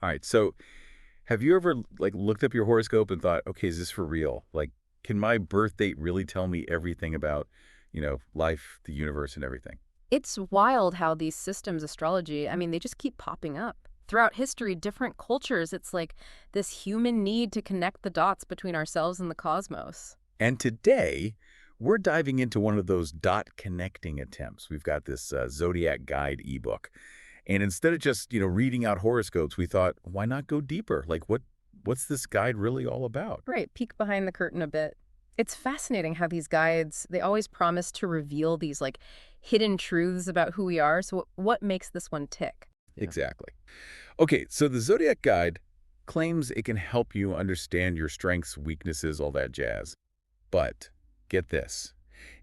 All right. So have you ever looked up your horoscope and thought, okay, is this for real? Like, can my birth date really tell me everything about, life, the universe, and everything? It's wild how these systems, astrology, I mean, they just keep popping up. Throughout history, different cultures, it's like this human need to connect the dots between ourselves and the cosmos. And today, we're diving into one of those dot connecting attempts. We've got this Zodiac Guide ebook. And instead of just, reading out horoscopes, we thought, why not go deeper? What's this guide really all about? Right, peek behind the curtain a bit. It's fascinating how these guides, they always promise to reveal these like hidden truths about who we are. So what makes this one tick? Exactly. Okay, so the Zodiac Guide claims it can help you understand your strengths, weaknesses, all that jazz. But get this,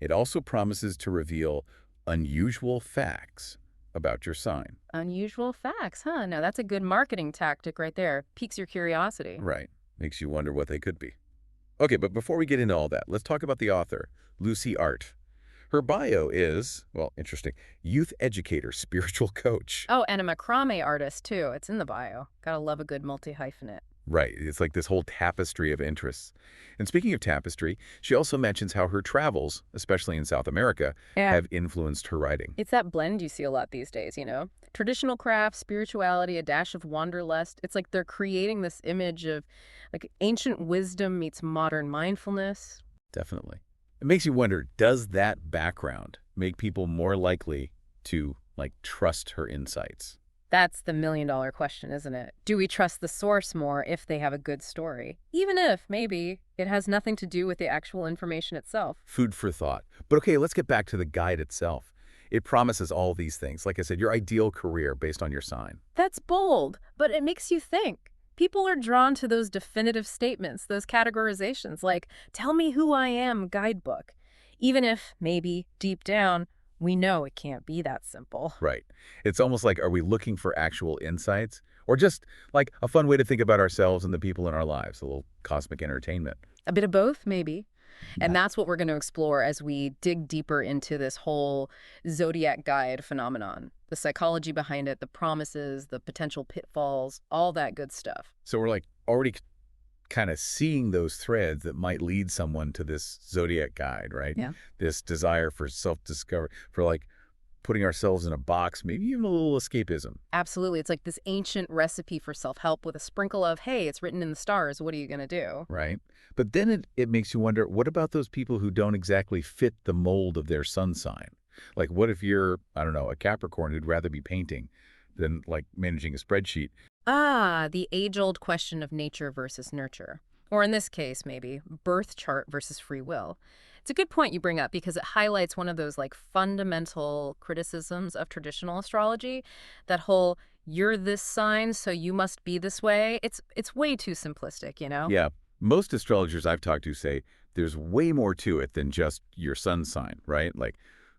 it also promises to reveal unusual facts about your sign. Unusual facts, huh? Now that's a good marketing tactic right there. Piques your curiosity. Right. Makes you wonder what they could be. Okay, but before we get into all that, let's talk about the author, Lucy Art. Her bio is, well, interesting, youth educator, spiritual coach. Oh, and a macrame artist too. It's in the bio. Gotta love a good multi-hyphenate. Right. It's like this whole tapestry of interests. And speaking of tapestry, she also mentions how her travels, especially in South America, Yeah. have influenced her writing. It's that blend you see a lot these days, you know? Traditional craft, spirituality, a dash of wanderlust. It's like they're creating this image of like ancient wisdom meets modern mindfulness. Definitely. It makes you wonder, does that background make people more likely to, trust her insights? That's the million-dollar question, isn't it? Do we trust the source more if they have a good story? Even if, maybe, it has nothing to do with the actual information itself. Food for thought. But okay, let's get back to the guide itself. It promises all these things. Like I said, your ideal career based on your sign. That's bold, but it makes you think. People are drawn to those definitive statements, those categorizations, like, tell me who I am guidebook. Even if, maybe, deep down, we know it can't be that simple. Right. It's almost like, are we looking for actual insights? Or just like a fun way to think about ourselves and the people in our lives, a little cosmic entertainment. A bit of both, maybe. And Yeah. that's what we're going to explore as we dig deeper into this whole zodiac guide phenomenon. The psychology behind it, the promises, the potential pitfalls, all that good stuff. So we're already kind of seeing those threads that might lead someone to this Zodiac guide, right? Yeah. This desire for self-discovery, for putting ourselves in a box, maybe even a little escapism, Absolutely. It's like this ancient recipe for self-help with a sprinkle of, hey, it's written in the stars. What are you going to do? right? But then it makes you wonder, what about those people who don't exactly fit the mold of their sun sign? Like, what if you're, I don't know, a Capricorn who'd rather be painting than managing a spreadsheet? Ah, the age-old question of nature versus nurture. Or in this case, maybe, birth chart versus free will. It's a good point you bring up because it highlights one of those like fundamental criticisms of traditional astrology, that whole you're this sign, so you must be this way. It's way too simplistic, you know? Yeah, most astrologers I've talked to say there's way more to it than just your sun sign, right? Like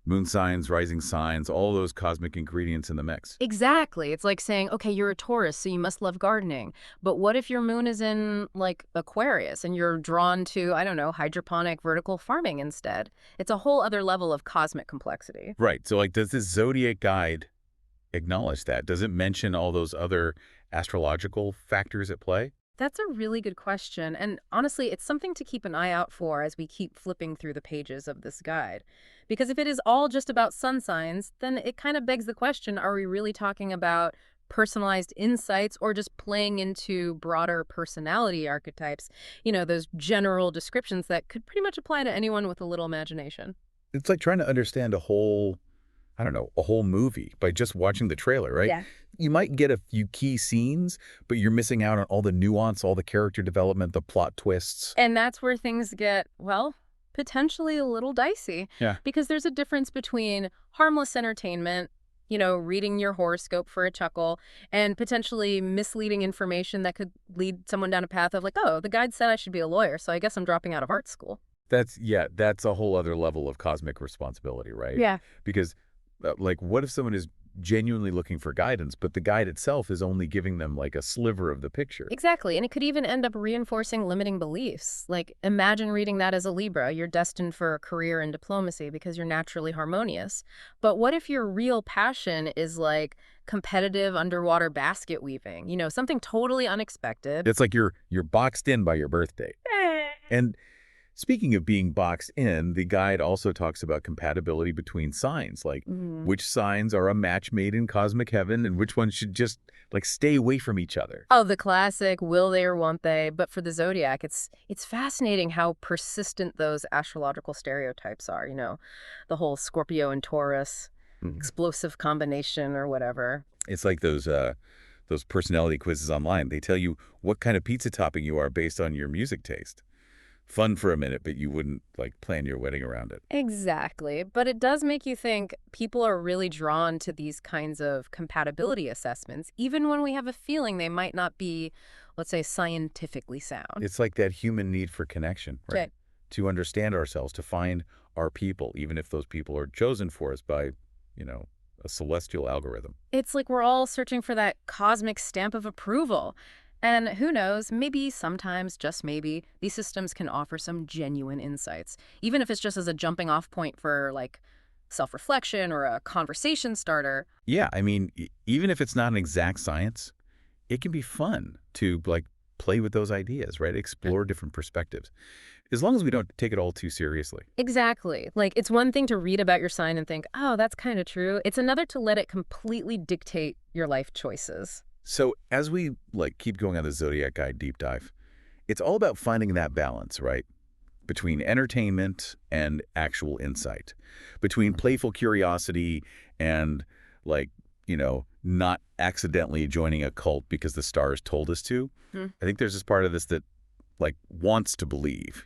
moon signs, rising signs, all those cosmic ingredients in the mix. Exactly. It's like saying, okay, you're a Taurus, so you must love gardening. But what if your moon is in, like, Aquarius and you're drawn to, I don't know, hydroponic vertical farming instead? It's a whole other level of cosmic complexity. Right. So does this zodiac guide acknowledge that? Does it mention all those other astrological factors at play? That's a really good question. And honestly, it's something to keep an eye out for as we keep flipping through the pages of this guide. Because if it is all just about sun signs, then it kind of begs the question, are we really talking about personalized insights or just playing into broader personality archetypes? You know, those general descriptions that could pretty much apply to anyone with a little imagination. It's like trying to understand a whole, I don't know, a whole movie by just watching the trailer, right? Yeah. You might get a few key scenes, but you're missing out on all the nuance, all the character development, the plot twists. And that's where things get, well, potentially a little dicey. Yeah. Because there's a difference between harmless entertainment, you know, reading your horoscope for a chuckle, and potentially misleading information that could lead someone down a path of like, oh, the guide said I should be a lawyer, so I guess I'm dropping out of art school. That's a whole other level of cosmic responsibility, right? Yeah. Because what if someone is genuinely looking for guidance, but the guide itself is only giving them like a sliver of the picture. Exactly, and it could even end up reinforcing limiting beliefs. Like, imagine reading that as a Libra. You're destined for a career in diplomacy because you're naturally harmonious. But what if your real passion is like competitive underwater basket weaving? Something totally unexpected. It's like you're boxed in by your birthday. And speaking of being boxed in, the guide also talks about compatibility between signs, like Mhm. which signs are a match made in cosmic heaven and which ones should just like stay away from each other. Oh, the classic, will they or won't they? But for the zodiac, it's fascinating how persistent those astrological stereotypes are, the whole Scorpio and Taurus, Mhm. explosive combination or whatever. It's like those personality quizzes online. They tell you what kind of pizza topping you are based on your music taste. Fun for a minute, but you wouldn't like plan your wedding around it. Exactly. But it does make you think people are really drawn to these kinds of compatibility assessments, even when we have a feeling they might not be, let's say, scientifically sound. It's like that human need for connection, right? Okay. To understand ourselves, to find our people, even if those people are chosen for us by, you know, a celestial algorithm. It's like we're all searching for that cosmic stamp of approval. And who knows, maybe sometimes, just maybe, these systems can offer some genuine insights, even if it's just as a jumping off point for like self-reflection or a conversation starter. Yeah, I mean, even if it's not an exact science, it can be fun to like play with those ideas, right? Explore different perspectives, as long as we don't take it all too seriously. Exactly. Like, it's one thing to read about your sign and think, oh, that's kind of true. It's another to let it completely dictate your life choices. So as we like keep going on the Zodiac Guide deep dive, it's all about finding that balance, right? Between entertainment and actual insight, between playful curiosity and like, not accidentally joining a cult because the stars told us to. Hmm. I think there's this part of this that like wants to believe,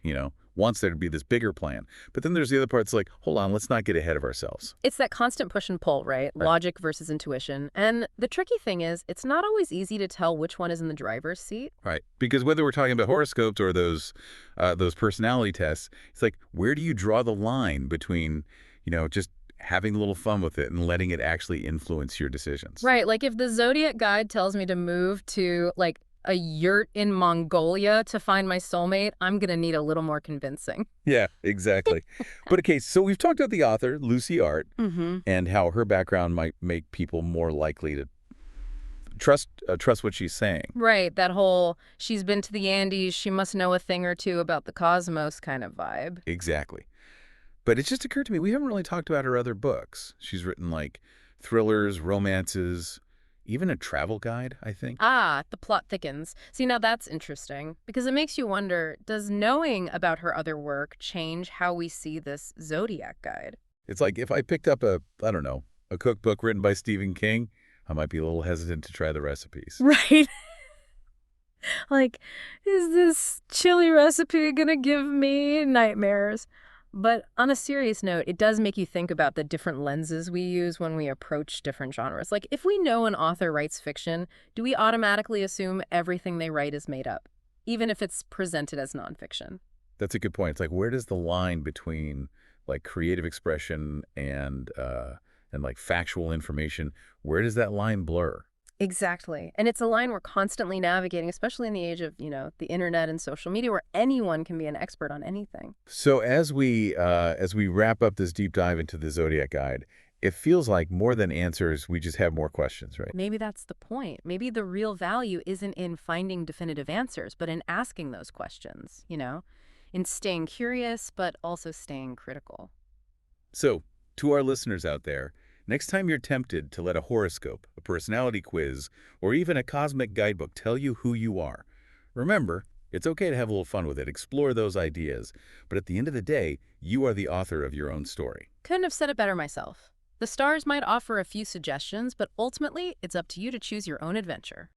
wants there to be this bigger plan. But then there's the other part that's like, hold on, let's not get ahead of ourselves. It's that constant push and pull, right? Right. Logic versus intuition. And the tricky thing is, it's not always easy to tell which one is in the driver's seat. Right. Because whether we're talking about horoscopes or those personality tests, it's like, where do you draw the line between, just having a little fun with it and letting it actually influence your decisions? Right. Like, if the Zodiac guide tells me to move to, like, a yurt in Mongolia to find my soulmate, I'm going to need a little more convincing. Yeah, exactly. But okay, so we've talked about the author, Lucy Art, Mm-hmm. and how her background might make people more likely to trust what she's saying. Right, that whole she's been to the Andes, she must know a thing or two about the cosmos kind of vibe. Exactly. But it just occurred to me, we haven't really talked about her other books. She's written like thrillers, romances, even a travel guide, I think. Ah, the plot thickens. See, now that's interesting because it makes you wonder, does knowing about her other work change how we see this Zodiac guide? It's like if I picked up I don't know, a cookbook written by Stephen King, I might be a little hesitant to try the recipes. Right. Like, is this chili recipe gonna give me nightmares? But on a serious note, it does make you think about the different lenses we use when we approach different genres. Like, if we know an author writes fiction, do we automatically assume everything they write is made up, even if it's presented as nonfiction? That's a good point. It's like, where does the line between like creative expression and like factual information, where does that line blur? Exactly. And it's a line we're constantly navigating, especially in the age of, the internet and social media where anyone can be an expert on anything. So as we wrap up this deep dive into the Zodiac Guide, it feels like more than answers, we just have more questions, right? Maybe that's the point. Maybe the real value isn't in finding definitive answers, but in asking those questions, in staying curious, but also staying critical. So, to our listeners out there, next time you're tempted to let a horoscope, a personality quiz, or even a cosmic guidebook tell you who you are, remember, it's okay to have a little fun with it, explore those ideas, but at the end of the day, you are the author of your own story. Couldn't have said it better myself. The stars might offer a few suggestions, but ultimately, it's up to you to choose your own adventure.